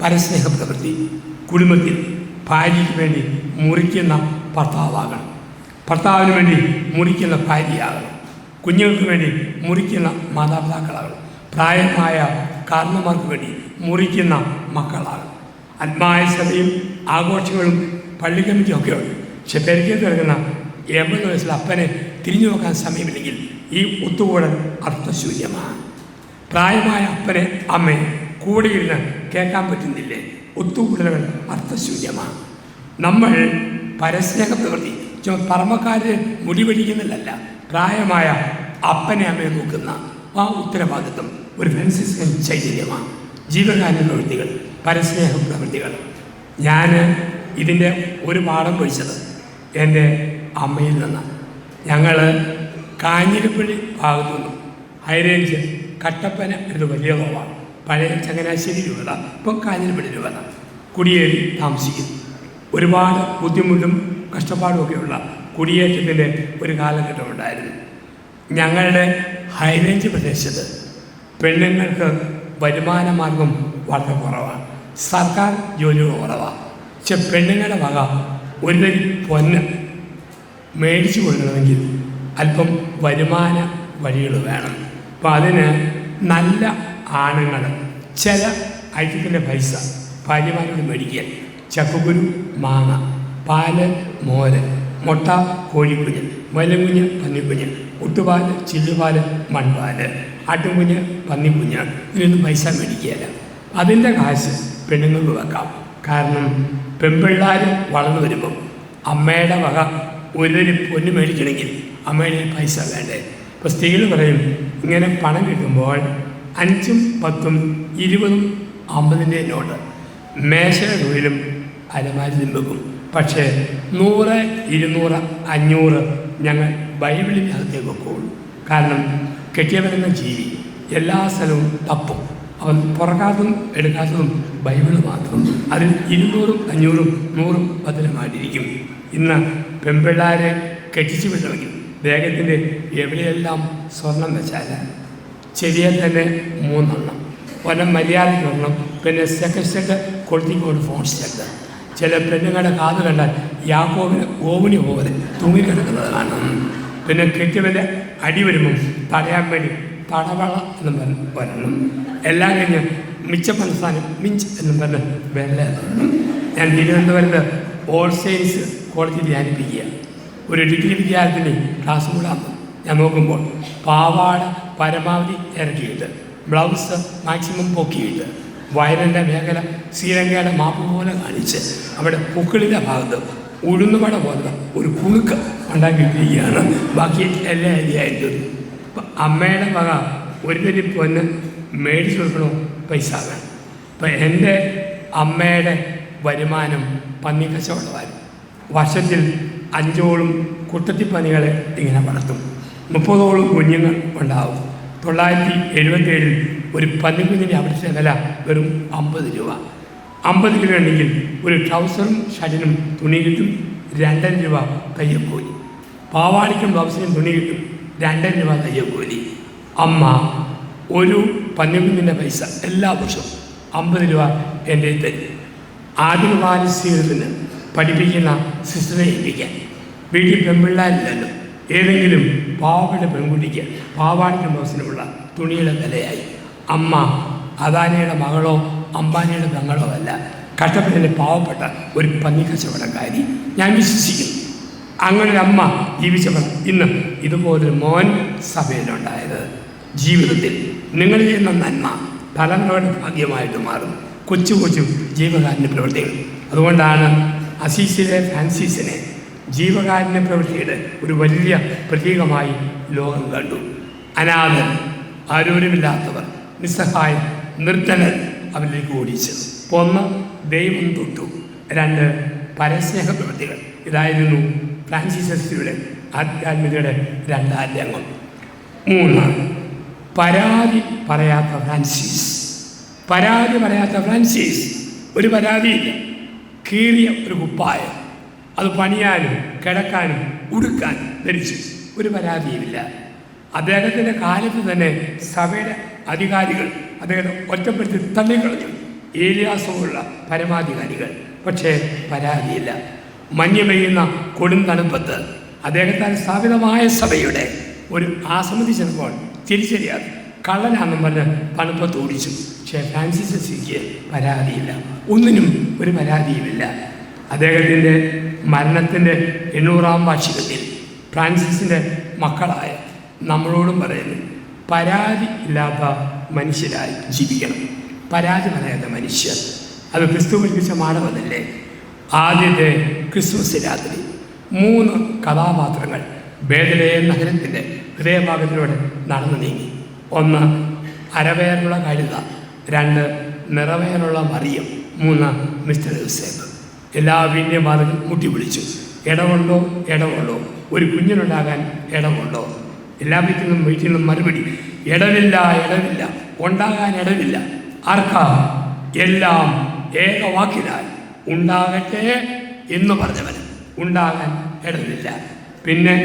പരസ്നേഹ പ്രവൃത്തി. കുടുംബത്തിൽ ഭാര്യയ്ക്ക് വേണ്ടി മുറിക്കുന്ന ഭർത്താവാകണം, ഭർത്താവിന് വേണ്ടി മുറിക്കുന്ന ഭാര്യയാകണം, കുഞ്ഞുങ്ങൾക്ക് വേണ്ടി മുറിക്കുന്ന മാതാപിതാക്കളാകണം, പ്രായമായ കാരണന്മാർക്ക് വേണ്ടി മുറിക്കുന്ന മക്കളാകണം. ആത്മായ സഭയും ആഘോഷങ്ങളും പള്ളി കമ്മിറ്റിയൊക്കെ ഉണ്ട്. പക്ഷെ പെരുക്കേറ്റ് കിടക്കുന്ന 80 വയസ്സിൽ അപ്പനെ തിരിഞ്ഞു നോക്കാൻ സമയമില്ലെങ്കിൽ ഈ ഒത്തുകൂടൽ അർത്ഥശൂന്യമാണ്. പ്രായമായ അപ്പനെ അമ്മയെ കൂടെയിരുന്ന് കേൾക്കാൻ പറ്റുന്നില്ലേ? ഒത്തുകൂടലുകൾ അർത്ഥശൂന്യമാണ്. നമ്മൾ പരസ്നേഹ പ്രവൃത്തി പറമ്പക്കാര് മുടിപിടിക്കുന്നില്ലല്ല, പ്രായമായ അപ്പനെ അമ്മയെ നോക്കുന്ന ആ ഉത്തരവാദിത്വം ഒരു ഫ്രാൻസിസ്കൻ ചൈതന്യമാണ്. ജീവകാരുണ്യ പ്രവൃത്തികൾ, പരസ്നേഹ പ്രവൃത്തികൾ. ഞാൻ ഇതിൻ്റെ ഒരു പാഠം പഠിച്ചത് എൻ്റെ അമ്മയിൽ നിന്നാണ്. ഞങ്ങൾ കാഞ്ഞിരപ്പള്ളി ഭാഗത്തു നിന്നും ഹൈറേഞ്ച് കട്ടപ്പന ഒരു വലിയ റോവാണ്, പഴയ ചങ്ങനാശ്ശേരി രൂപത, ഇപ്പം കാഞ്ഞിരപ്പള്ളി രൂപത കുടിയേറി താമസിക്കുന്നു. ഒരുപാട് ബുദ്ധിമുട്ടും കഷ്ടപ്പാടുമൊക്കെയുള്ള കുടിയേറ്റത്തിൻ്റെ ഒരു കാലഘട്ടമുണ്ടായിരുന്നു. ഞങ്ങളുടെ ഹൈറേഞ്ച് പ്രദേശത്ത് പെണ്ണുങ്ങൾക്ക് വരുമാന മാർഗം വളരെ കുറവാണ്, സർക്കാർ ജോലികൾ കുറവാണ്. പക്ഷെ പെണ്ണുങ്ങളുടെ വക ഒരു തരി പൊന്ന് മേടിച്ചു കൊടുക്കണമെങ്കിൽ അല്പം വരുമാന വഴികൾ വേണം. അപ്പം അതിന് നല്ല ആണുങ്ങൾ ചില ഐറ്റത്തിൻ്റെ പൈസ ഭാര്യമാരോട് മേടിക്കുക. ചക്കക്കുരു, മാങ്ങ, പാല്, മോര്, മുട്ട, കോഴിക്കുഞ്ഞ്, മലങ്കുഞ്ഞ്, പന്നിക്കുഞ്ഞ്, ഒട്ടുപാല്, ചില്ലുപാല്, മൺപാല്, ആട്ടുംകുഞ്ഞ്, പന്നിക്കുഞ്ഞ്, ഇതിനൊന്നും പൈസ മേടിക്കുകയില്ല. അതിൻ്റെ കാശ് പെണ്ണുങ്ങൾക്ക് വെക്കാം. കാരണം പെൺപിള്ളേർ വളർന്നു വരുമ്പം അമ്മയുടെ വക ഒരു പൊന്ന് മേടിക്കണമെങ്കിൽ അമ്മയുടെ പൈസ വേണ്ടേ? ഇപ്പോൾ സ്ത്രീകൾ പറയും, ഇങ്ങനെ പണം കിട്ടുമ്പോൾ 5, 10, 20, 50 നോട്ട് മേശയുടെ തൊഴിലും അലമാരിലും വെക്കും. പക്ഷേ 100, 200, 500 ഞങ്ങൾ ബൈബിളിൻ്റെ അകത്തേക്ക് വെക്കുള്ളൂ. കാരണം കെട്ടിയവരെന്ന ജീവി എല്ലാ സ്ഥലവും തപ്പും. അവൻ പുറക്കാത്തതും എടുക്കാത്തതും ബൈബിള് മാത്രം. അതിൽ 200, 500, 100 ഭദ്രമായിട്ടിരിക്കും. ഇന്ന് പെൺപിള്ളാരെ കെട്ടിച്ചു വിടണമെങ്കിൽ ദേഹത്തിൻ്റെ എവിടെയെല്ലാം സ്വർണം വെച്ചാൽ ചെടിയെ തന്നെ 3 എണ്ണം, ഒരെണ്ണം മര്യാദയ്ക്ക് വരണം, പിന്നെ സെക്കൻഡ് സെറ്റ് കൊളുത്തിക്കോട് ഫോൺ സെറ്റ്. ചില പെണ്ണുങ്ങളുടെ കാത് കണ്ടാൽ യാക്കോബിന് ഓവണി പോലെ തൂങ്ങിക്കിടക്കുന്നത് കാണും. പിന്നെ കെട്ടിയവൻ്റെ അടി വരുമ്പം തടയാൻ വേണ്ടി തടവള എന്നും പറഞ്ഞ് വരണം. എല്ലാം കഴിഞ്ഞ് മിച്ചപ്പനസ്ഥാനം മിഞ്ച് എന്നും പറഞ്ഞ് വെള്ള വരണം. ഞാൻ തിരുവനന്തപുരത്ത് ഓൾ സയൻസ് കോളേജിൽ ധ്യാനിപ്പിക്കുക. ഒരു ഡിഗ്രി വിദ്യാർത്ഥിനി ക്ലാസ് കൂടാന്ന് ഞാൻ നോക്കുമ്പോൾ പാവാട പരമാവധി ഇറക്കിയിട്ട്, ബ്ലൗസ് മാക്സിമം പൊക്കിയിട്ട്, വയറിൻ്റെ മേഖല ശ്രീലങ്കയുടെ മാപ്പ് പോലെ കാണിച്ച് അവിടെ പൂക്കളിൻ്റെ ഭാഗത്ത് ഉഴുന്നുവട പോലെ ഒരു കുണുക്ക് ഉണ്ടാക്കിയിട്ടിരിക്കുകയാണ്. ബാക്കി എല്ലാ അരിയായിട്ടും. അപ്പം അമ്മയുടെ വക ഒരു തരി പൊന്ന് മേടിച്ചു കൊടുക്കണോ പൈസ വേണം. അപ്പം എൻ്റെ അമ്മയുടെ വരുമാനം പന്നിക്കച്ചവടമായിരുന്നു. വർഷത്തിൽ 5ഓളം കുട്ടത്തിപ്പന്നികളെ ഇങ്ങനെ വളർത്തും. 30ഓളം കുഞ്ഞുങ്ങൾ ഉണ്ടാവും. 977 ഒരു പന്നിക്കുഞ്ഞിൻ്റെ അവിടുത്തെ വില വെറും 50 രൂപ. 50 രൂപ ഉണ്ടെങ്കിൽ ഒരു ട്രൗസറും ഷർട്ടിനും തുണി കിട്ടും, 2 രൂപ തയ്യക്കൂലി. പാവാടിക്കും ബ്ലൗസിനും തുണി കിട്ടും, 2 രൂപ തയ്യക്കൂലി. അമ്മ ഒരു പന്നിക്കുഞ്ഞിൻ്റെ പൈസ എല്ലാ വർഷവും 50 രൂപ എൻ്റെ തരും. ആദ്യ ബാലസ്വീകരണത്തിന് പഠിപ്പിക്കുന്ന സിസ്റ്ററെ ഏൽപ്പിക്കാൻ. വീട്ടിൽ പെൺപിള്ളാരില്ലല്ലോ, ഏതെങ്കിലും പാവപ്പെട്ട പെൺകുട്ടിക്ക് പാവാടിക്കും ബ്ലൗസിനുമുള്ള തുണിയുടെ വിലയായി. അമ്മ അദാനിയുടെ മകളോ അംബാനിയുടെ പെങ്ങളോ അല്ല, കഷ്ടപ്പെട്ടിൻ്റെ പാവപ്പെട്ട ഒരു പന്നിക്കച്ചവടക്കാരി. ഞാൻ വിശ്വസിക്കുന്നു അങ്ങനെ ഒരു അമ്മ ജീവിച്ചവർ ഇന്ന് ഇതുപോലൊരു മോൻ സഭയിലുണ്ടായത്. ജീവിതത്തിൽ നിങ്ങൾ ചെയ്യുന്ന നന്മ തലമുറയുടെ ഭാഗ്യമായിട്ട് മാറും. കൊച്ചു കൊച്ചു ജീവകാരുണ്യ പ്രവൃത്തികൾ. അതുകൊണ്ടാണ് അസീസിലെ ഫ്രാൻസിസിനെ ജീവകാരുണ്യ പ്രവൃത്തിയുടെ ഒരു വലിയ പ്രതീകമായി ലോകം കണ്ടു. അനാഥർ, ആരോരുമില്ലാത്തവർ, നിസ്സഹായം, നിർധനർ അവരിലേക്ക് ഓടിച്ചത്. 1 ദൈവം തൊട്ടു, 2 പരസ്നേഹ പ്രവൃത്തികൾ. ഇതായിരുന്നു ഫ്രാൻസിസ് അസീസിയുടെ ആധ്യാത്മികതയുടെ 2 രംഗം. 3 പരാതി പറയാത്ത ഫ്രാൻസിസ്. പരാതി പറയാത്ത ഫ്രാൻസിസ്. ഒരു പരാതിയില്ല. കീറിയ ഒരു കുപ്പായം, അത് പണിയാനും കിടക്കാനും ഉടുക്കാനും ധരിച്ചു, ഒരു പരാതിയുമില്ല. അദ്ദേഹത്തിൻ്റെ കാലത്ത് തന്നെ സഭയുടെ അധികാരികൾ അദ്ദേഹത്തെ ഒറ്റപ്പെടുത്തി തള്ളിക്കളഞ്ഞു. ഏലിയാസുമുള്ള പരമാധികാരികൾ. പക്ഷേ പരാതിയില്ല. മഞ്ഞ് പെയ്യുന്ന കൊടും തണുപ്പത്ത് അദ്ദേഹത്താൽ സ്ഥാപിതമായ സഭയുടെ ഒരു ആസമിതി ചെന്നപ്പോൾ തിരിച്ചറിയാതെ കള്ളനാണെന്നും പറഞ്ഞ് തണുപ്പത്ത് ഓടിച്ചു. പക്ഷേ ഫ്രാൻസിസ് അസീസിക്ക് പരാതിയില്ല, ഒന്നിനും ഒരു പരാതിയുമില്ല. അദ്ദേഹത്തിൻ്റെ മരണത്തിൻ്റെ 800-ാം വാർഷികത്തിൽ ഫ്രാൻസിസിൻ്റെ മക്കളായ നമ്മളോടും പറയുന്നു, പരാതി ഇല്ലാത്ത മനുഷ്യരായി ജീവിക്കണം. പരാതി പറയാത്ത മനുഷ്യർ, അത് ക്രിസ്തു പഠിപ്പിച്ച മാടവതല്ലേ. ആദ്യത്തെ ക്രിസ്മസ് രാത്രി 3 കഥാപാത്രങ്ങൾ ബേത്ലഹേം നഗരത്തിൻ്റെ ഹൃദയഭാഗത്തിലൂടെ നടന്നു നീങ്ങി. 1 അരവയറുള്ള കഴുത, 2 നിറവയറുള്ള മറിയം, 3 മിസ്റ്റർ യോസേഫ്. എല്ലാ വീണ്ടും വാതിൽ മുട്ടി വിളിച്ചു, ഇടമുണ്ടോ ഇടമുണ്ടോ, ഒരു കുഞ്ഞിനുണ്ടാകാൻ ഇടമുണ്ടോ? എല്ലാ വീട്ടിൽ നിന്നും മറുപടി, ഇടവില്ല ഇടവില്ല, ഉണ്ടാകാൻ ഇടവില്ല. ആർക്കാ? എല്ലാം ഏകവാക്കിനാൽ ഉണ്ടാകട്ടെ എന്ന് പറഞ്ഞവന് ഉണ്ടാകാൻ ഇടവില്ല. പിന്നെ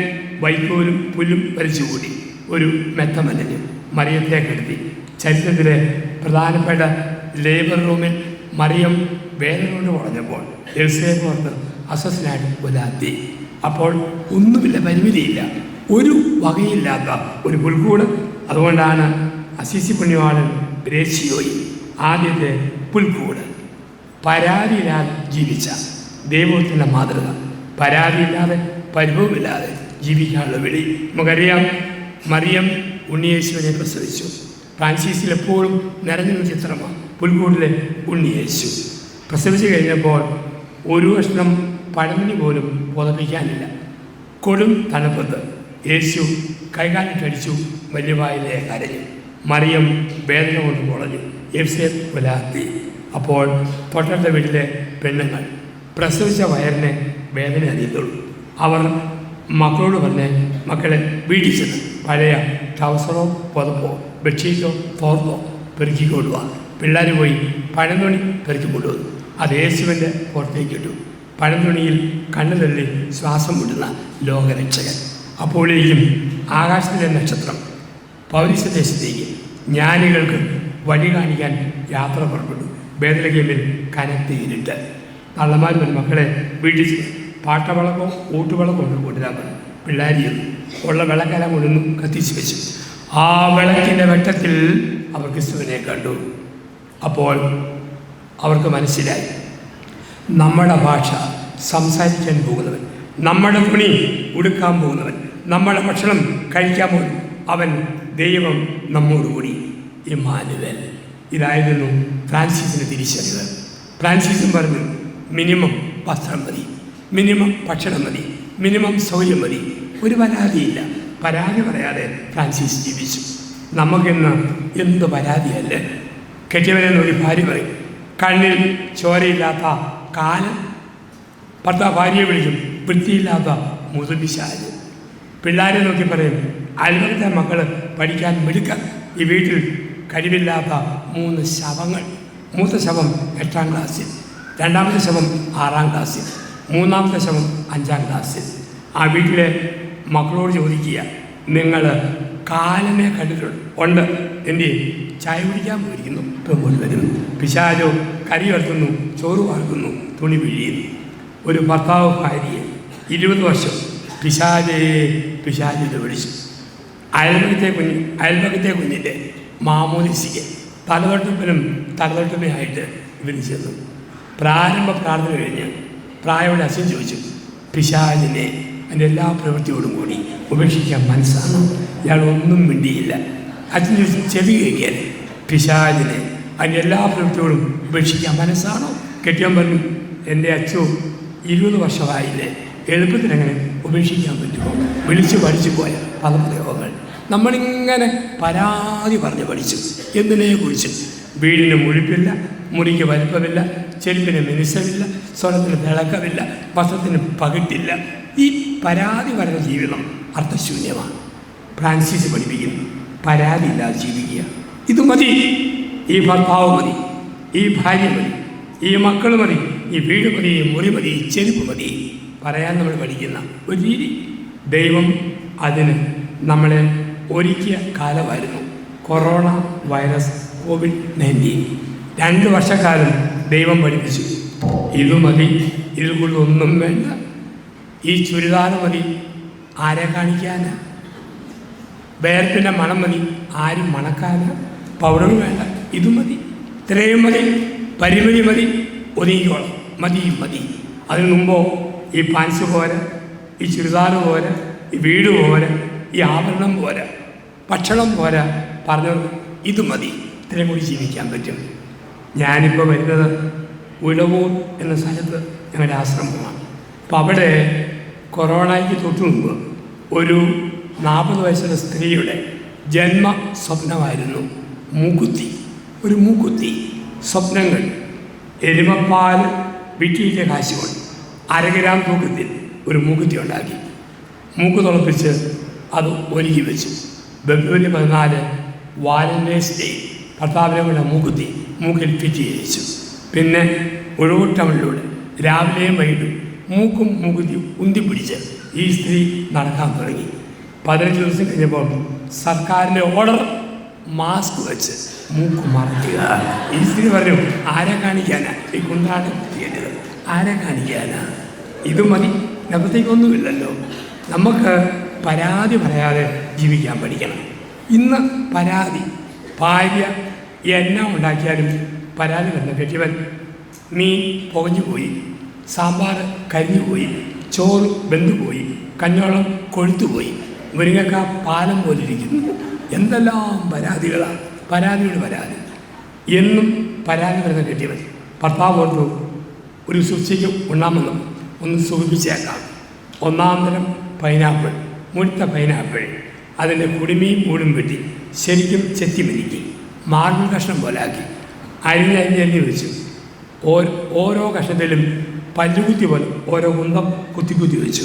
വൈക്കോലും പുല്ലും വലിച്ചുകൂടി ഒരു മെത്തമലഞ്ഞു മറിയത്തെ കെടുത്തി. ചരിത്രത്തിലെ പ്രധാനപ്പെട്ട ലേബർ റൂമിൽ മറിയം വേദന കൊണ്ട് കുറഞ്ഞപ്പോൾ യോസേഫ് ഓർത്ത് അസ്വസ്ഥനായിട്ട് പുലാത്തി. അപ്പോൾ ഒന്നുമില്ല, പരിമിതിയില്ല, ഒരു വകയില്ലാത്ത ഒരു പുൽക്കൂട്. അതുകൊണ്ടാണ് അസീസി പുണ്യവാളൻ ഗ്രേസിയോയിൽ ആദ്യത്തെ പുൽക്കൂട്. പരാതിയില്ലാതെ ജീവിച്ച ദൈവത്തിൻ്റെ മാതൃക, പരാതിയില്ലാതെ പരിഭവമില്ലാതെ ജീവിക്കാനുള്ള വിളി. നമുക്കറിയാം, മറിയം ഉണ്ണിയേശുവിനെ പ്രസവിച്ചു. ഫ്രാൻസിസിൽ എപ്പോഴും നിറഞ്ഞൊരു ചിത്രമാണ് പുൽക്കൂടിലെ ഉണ്ണിയേശു. പ്രസവിച്ചു കഴിഞ്ഞപ്പോൾ ഒരു കഷ്ണം പഴമണി പോലും പുതപ്പിക്കാനില്ല. കൊടും തണുപ്പത്ത് യേശു കൈകാലിട്ടടിച്ചു, വലിയ വായിലെ കരഞ്ഞു. മറിയം വേദന കൊണ്ട് കുളഞ്ഞു, യോസേഫ് പുലാത്തി. അപ്പോൾ തൊട്ടടുത്ത വീട്ടിലെ പെണ്ണുങ്ങൾ പ്രസവിച്ച വയറിനെ വേദന അറിയത്തുള്ളൂ. അവർ മക്കളോട് പറഞ്ഞ്, മക്കളെ വീട്ടിൽ ചെന്ന് പഴയ ട്രൗസറോ പുതപ്പോ ബെഡ്ഷീറ്റോ തോർത്തോ പെറുക്കിക്കൊണ്ടുവാ. പിള്ളേർ പോയി പഴന്തുണി പെറുക്കിക്കൊണ്ടുവന്നു. അത് യേശുവിൻ്റെ പുറത്തേക്ക് ഇട്ടു. പഴന്തുണിയിൽ കണ്ണു തള്ളി ശ്വാസം വിടുന്ന ലോകരക്ഷകൻ. അപ്പോഴേക്കും ആകാശത്തിലെ നക്ഷത്രം പൗരസ്ത്യദേശത്തേക്ക് ജ്ഞാനികൾക്ക് വഴി കാണിക്കാൻ യാത്ര പുറപ്പെട്ടു. ബേത്ലഹേമിൽ കനത്ത ഇരുട്ട്. തള്ളമാർ പറഞ്ഞു, മക്കളെ വീട്ടിൽ പാട്ടവിളക്കോ ഊട്ടുവിളക്കോ കൊണ്ട് കൊണ്ടുവരാൻ പറഞ്ഞു. പിള്ളേരിയും ഉള്ള വിളക്കെല്ലാം കൊണ്ടൊന്ന് കത്തിച്ച് വെച്ചു. ആ വിളക്കിൻ്റെ വെട്ടത്തിൽ അവർ ക്രിസ്തുവിനെ കണ്ടു. അപ്പോൾ അവർക്ക് മനസ്സിലായി, നമ്മുടെ ഭാഷ സംസാരിക്കാൻ പോകുന്നവൻ, നമ്മുടെ തുണി ഉടുക്കാൻ പോകുന്നവൻ, നമ്മുടെ ഭക്ഷണം കഴിക്കാൻ പോകുന്നു, അവൻ ദൈവം നമ്മോടുകൂടി, ഇമ്മാനുവേൽ. ഇതായിരുന്നു ഫ്രാൻസിസിൻ്റെ തിരിച്ചറിവ്. ഫ്രാൻസിസും പറഞ്ഞു, മിനിമം വസ്ത്രം മതി, മിനിമം ഭക്ഷണം മതി, മിനിമം സൗകര്യം മതി, ഒരു പരാതിയില്ല. പരാതി പറയാതെ ഫ്രാൻസിസ് ജീവിച്ചു. നമുക്കിന്ന് എന്ത് പരാതിയല്ലേ? കെട്ടിയവരെ നോക്കി ഭാര്യ പറയും, കണ്ണിൽ ചോരയില്ലാത്ത കാലം. ഭർത്താവ് ഭാര്യയെ വിളിക്കും, വൃത്തിയില്ലാത്ത മുതുപിശാല്. പിള്ളേരെ നോക്കി പറയും, അയൽവക്കത്തെ മക്കൾ പഠിക്കാൻ മിടുക്കാൻ. ഈ വീട്ടിൽ കഴിവില്ലാത്ത 3 ശവങ്ങൾ. മൂത്ത ശവം 8ാം ക്ലാസ്സിൽ, രണ്ടാമത്തെ ശവം 6ാം ക്ലാസ്സിൽ, മൂന്നാമത്തെ ശവം 5ാം ക്ലാസ്സിൽ. ആ വീട്ടിലെ മക്കളോട് ചോദിക്കുക, നിങ്ങൾ കാലനെ കണ്ടിട്ടുണ്ട്? ഉണ്ട്. എന്ത്? ചായ കുടിക്കാൻ പോയിരിക്കുന്നു, ഇപ്പം കൊണ്ടുവരുന്നു. പിശാചോ കരി വളർത്തുന്നു, ചോറ് വാർക്കുന്നു, തുണി പിഴിയുന്നു. ഒരു ഭർത്താവ് ഭാര്യയെ 20 വർഷം പിശാചിനെ വിളിച്ചു. അയൽപക്കത്തെ കുഞ്ഞിൻ്റെ മാമോദിസിക്ക് തലതൊട്ടപ്പനായിട്ട് ഇവർ ചെന്നു. പ്രാരംഭ പ്രാർത്ഥന കഴിഞ്ഞ് പ്രായമുള്ള അച്ഛൻ ചോദിച്ചു, പിശാചിനെ അതിൻ്റെ എല്ലാ പ്രവൃത്തിയോടും കൂടി ഉപേക്ഷിക്കാൻ മനസ്സാണോ? ഇയാൾ ഒന്നും മിണ്ടിയില്ല. അച്ഛൻ ചോദിച്ചു, ചെവി കേൾക്കാൻ. പിശാചിനെ അതിൻ്റെ എല്ലാ പ്രവൃത്തിയോടും ഉപേക്ഷിക്കാൻ മനസ്സാണോ? കെട്ടിയാൻ പറഞ്ഞു, എൻ്റെ അച്ഛൻ 20 വർഷമായില്ലേ, എളുപ്പത്തിനെങ്ങനെ ഉപേക്ഷിക്കാൻ പറ്റുമോ? വിളിച്ച് പഠിച്ചു പോയ പദപ്രയോഗങ്ങൾ നമ്മളിങ്ങനെ പരാതി പറഞ്ഞ് പഠിച്ചു. എന്തിനെക്കുറിച്ച്? വീടിന് മുഴുപ്പില്ല, മുറിക്ക് വലിപ്പമില്ല, ചെരുപ്പിന് മിനുസമില്ല, സ്വരത്തിന് തിളക്കമില്ല, വസ്ത്രത്തിന് പകിട്ടില്ല. ഈ പരാതി പറഞ്ഞ ജീവിതം അർത്ഥശൂന്യമാണ്. ഫ്രാൻസിസ് പഠിപ്പിക്കുന്നു, പരാതിയില്ലാതെ ജീവിക്കുക. ഇത് മതി. ഈ ഭർത്താവ് മതി, ഈ ഭാര്യ മതി, ഈ മക്കൾ മതി, ഈ വീട് മതി, ഈ മുറി മതി, ഈ ചെരുപ്പ് മതി പറയാൻ നമ്മൾ പഠിക്കുന്ന ഒരു രീതി. ദൈവം അതിന് നമ്മളെ ഒരുക്കിയ കാലമായിരുന്നു കൊറോണ വൈറസ്, COVID-19. 2 വർഷക്കാലം ദൈവം പഠിപ്പിച്ചു. ഇത് മതി, ഇതിൽ കൂടുതൽ ഒന്നും വേണ്ട. ഈ ചുരിദാർ മതി, ആരെ കാണിക്കാനാ? വേർപ്പിൻ്റെ മണം മതി, ആരും മണക്കാനാ? പൗഡർ വേണ്ട, ഇത് മതി, ഇത്രയും മതി, പരിമിതി മതി, ഒതുങ്ങിക്കോളാം, മതി മതി. അതിന് മുമ്പോ ഈ പാൻസ് പോരാ, ഈ ചുരിദാർ പോരാ, ഈ വീട് പോരാ, ഈ ആഭരണം പോരാ, ഭക്ഷണം പോരാ, പറഞ്ഞത് ഇത് മതി, ഇത്രയും കൂടി ജീവിക്കാൻ പറ്റും. ഞാനിപ്പോൾ വരുന്നത് ഉഴവൂർ എന്ന സ്ഥലത്ത് ഞങ്ങളുടെ ആശ്രമമാണ്. അപ്പോൾ അവിടെ കൊറോണയ്ക്ക് തൊട്ട് മുമ്പ് ഒരു 40 വയസ്സുള്ള സ്ത്രീയുടെ ജന്മ സ്വപ്നമായിരുന്നു മൂക്കുത്തി. ഒരു മൂക്കുത്തി. സ്വപ്നങ്ങൾ. എരുമപ്പാൽ വിറ്റിയിലെ കാശ് കൊണ്ട് 1/2 ഗ്രാം തൂക്കത്തിൽ ഒരു മൂക്കുത്തി ഉണ്ടാക്കി. മൂക്ക് തുളപ്പിച്ച് അത് ഒരുക്കി വെച്ചു. ഫെബ്രുവരി 14 വാലന്റൈൻസ് ഡേ ഭർത്താവിനെ കൊണ്ട് മൂക്കുത്തി മൂക്കിൽ ഫിറ്റ് ചെയ്യിച്ചു. പിന്നെ ഒഴുവൂർ ടൗണിലൂടെ രാവിലെയും വൈകിട്ടും മൂക്കും മൂക്കുത്തി ഉന്തിപ്പിടിച്ച് ഈ സ്ത്രീ നടക്കാൻ തുടങ്ങി. 15 ദിവസം കഴിഞ്ഞപ്പോൾ സർക്കാരിൻ്റെ ഓർഡർ മാസ്ക് വെച്ച് മൂക്ക് മറയ്ക്കുക. ഈ സ്ത്രീ പറഞ്ഞു, ആരെ കാണിക്കാനാ ഈ കുണ്ടാണ് ചെയ്യേണ്ടത്? ആരെ കാണിക്കാനാ? ഇത് മതി, അപ്പത്തേക്കൊന്നുമില്ലല്ലോ. നമുക്ക് പരാതി പറയാതെ ജീവിക്കാൻ പഠിക്കണം. ഇന്ന് പരാതി. ഭാര്യ എണ്ണ ഉണ്ടാക്കിയാലും പരാതി വരുന്ന കെട്ടിയവൻ മീൻ പുകഞ്ഞു പോയി, സാമ്പാർ കരിഞ്ഞു പോയി, ചോറ് വെന്തുപോയി, കഞ്ഞോളം കൊഴുത്തുപോയി, മുരിങ്ങക്ക പാലം പോലിരിക്കുന്നു. എന്തെല്ലാം പരാതികളാണ്. പരാതിയുടെ പരാതി. എന്നും പരാതി വരുന്ന കെട്ടിയവൻ ഭർത്താവ് ഓർത്തു, ഒരു ശുശ്രൂഷയ്ക്ക് ഉണ്ണാമെന്നും ഒന്ന് സുഖിപ്പിച്ചേക്കാം. 1-ാം തരം പൈനാപ്പിൾ, മുഴുത്ത പൈനാപ്പിൾ, അതിൻ്റെ കുടുമിയും മൂടും വെട്ടി ശരിക്കും ചെത്തിമെനിക്കി മാർബിൾ കഷ്ണം പോലാക്കി അരിഞ്ഞരിഞ്ഞരിഞ്ഞ് വെച്ചു. ഓരോ കഷ്ണത്തിലും പല്ലുകുത്തി പോലെ ഓരോ കുന്തം കുത്തി വെച്ചു.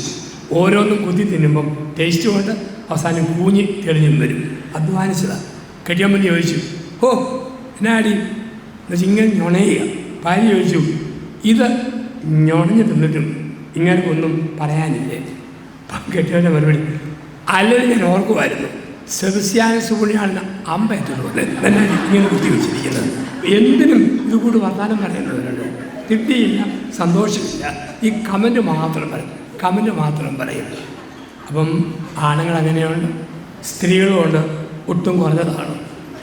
ഓരോന്നും കുത്തി തിന്നുമ്പം ടേസ്റ്റ് കൊണ്ട് അവസാനം കൂഞ്ഞ് തെളിഞ്ഞും വരും. അധ്വാനിച്ചതാണ്. കെട്ടിയമ്മ ചോദിച്ചു, ഓ എന്നാടി എന്നുവെച്ചാൽ ഇങ്ങനെ ഞൊണയുക. ഭാര്യ ചോദിച്ചു, ഇത് ഞൊണഞ്ഞ് തിന്നിട്ടും ഇങ്ങനെയൊന്നും പറയാനില്ലേ? കെട്ടിയവൻ്റെ മറുപടി, അല്ലെങ്കിൽ ഞാൻ ഓർക്കുമായിരുന്നു, സെബസ്ത്യാനോസ് പുണ്യാളിന് അമ്പയറ്റുന്നത് എന്നാണ് ഇങ്ങനെ കുത്തി വെച്ചിരിക്കുന്നത്. എന്തിനും ഇത് കൂടി വർത്താനം പറയുന്നവരുണ്ട്. തൃപ്തിയില്ല, സന്തോഷമില്ല. ഈ കമൻറ്റ് മാത്രം പറയും. അപ്പം ആണുങ്ങൾ അങ്ങനെയുണ്ട്, സ്ത്രീകളുമുണ്ട്, ഒട്ടും കുറഞ്ഞതാണ്.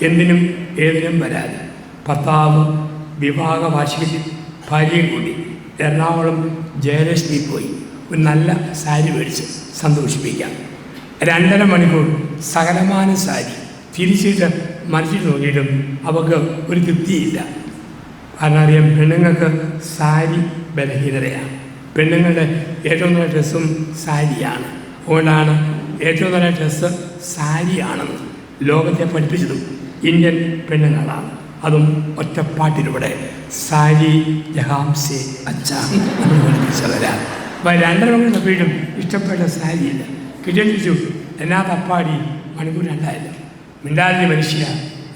എന്തിനും ഏതിനും വരാതെ. ഭർത്താവ് വിവാഹ വാർഷികത്തിൽ ഭാര്യയും കൂടി എറണാകുളം ജയലക്ഷ്മി പോയി ഒരു നല്ല സാരി മേടിച്ച് സന്തോഷിപ്പിക്കാം. 2.5 മണിക്കൂർ സകലമാന സാരി തിരിച്ചിട്ട് മറിച്ചിട്ട് നോക്കിയിട്ടും അവർക്ക് ഒരു തൃപ്തിയില്ല. കാരണം അറിയാം, പെണ്ണുങ്ങൾക്ക് സാരി ബലഹീനതയാണ്. പെണ്ണുങ്ങളുടെ ഏറ്റവും നല്ല ഡ്രസ്സും സാരിയാണ്. അതുകൊണ്ടാണ് ഏറ്റവും നല്ല ഡ്രസ്സ് സാരിയാണെന്ന് ലോകത്തെ പഠിപ്പിച്ചതും ഇന്ത്യൻ പെണ്ണുങ്ങളാണ്. അതും ഒറ്റപ്പാട്ടിലൂടെ സാരി ജഹാംസെ അച്ഛാ നമ്മൾ പഠിപ്പിച്ചവരാണ്. അപ്പോൾ 2.5 മണിക്കൂർ തപ്പിയിട്ടും ഇഷ്ടപ്പെട്ട സാരിയില്ല. കിട്ടിച്ചു, എന്നാ തപ്പാടി മണിക്കൂർ 2 മിണ്ടാതിരി മനുഷ്യ,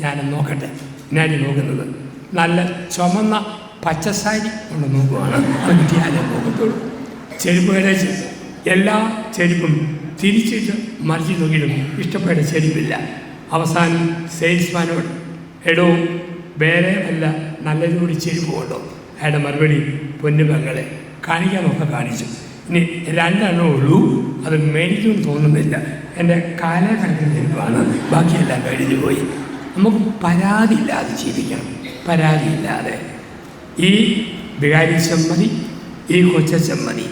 ഞാൻ നോക്കട്ടെ. എന്നാടി നോക്കുന്നത്? നല്ല ചുമന്ന പച്ചസാരി കൊണ്ട് നോക്കുവാണ്. അത് കിട്ടിയാലേ നോക്കത്തുള്ളൂ. ചെരുപ്പ് കടച്ച് എല്ലാ ചെരുപ്പും തിരിച്ചിട്ട് മറിച്ച് നോക്കിയിട്ടും ഇഷ്ടപ്പെട്ട ചെരുപ്പില്ല. അവസാനം സെയിൽസ്മാനോട്, എടോ വേറെ വല്ല നല്ലതുകൂടി ചെരുപ്പ് കൊണ്ടോ? അയാളുടെ മറുപടി, പൊന്നു പെങ്ങളെ കാണിക്കാനൊക്കെ കാണിച്ചു, ഇനി 2 ഉള്ളൂ, അത് മേടിക്കുമെന്ന് തോന്നുന്നില്ല, എൻ്റെ കാലക്കണക്കിന് ചെരുപ്പാണ്, ബാക്കിയെല്ലാം കഴിഞ്ഞു പോയി. നമുക്ക് പരാതിയില്ലാതെ ജീവിക്കണം. പരാതിയില്ലാതെ. ഈ വികാരിച്ചം മതി, ഈ കൊച്ചച്ഛൻ മതി,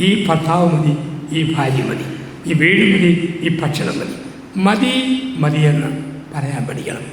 ഈ ഭർത്താവ് മതി, ഈ ഭാര്യ മതി, ഈ വീട് മതി, ഈ ഭക്ഷണം മതി, മതിയെന്ന് പറയാൻ പഠിക്കണം.